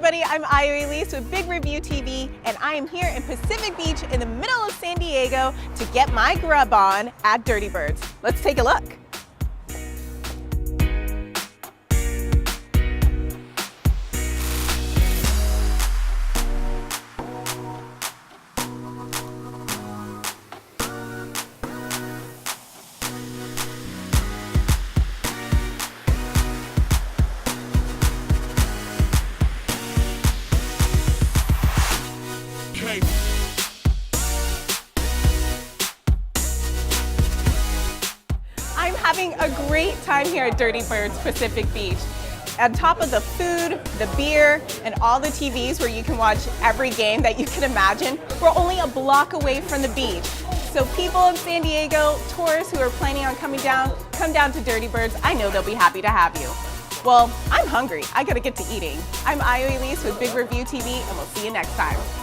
everybody, I'm Io Elise with Big Review TV, and I am here in Pacific Beach in the middle of San Diego to get my grub on at Dirty Birds. Let's take a look. I'm having a great time here at Dirty Birds Pacific Beach. On top of the food, the beer, and all the TVs where you can watch every game that you can imagine, we're only a block away from the beach. So people in San Diego, tourists who are planning on coming down, come down to Dirty Birds. I know they'll be happy to have you. Well, I'm hungry. I gotta get to eating. I'm Io Elise with Big Review TV, and we'll see you next time.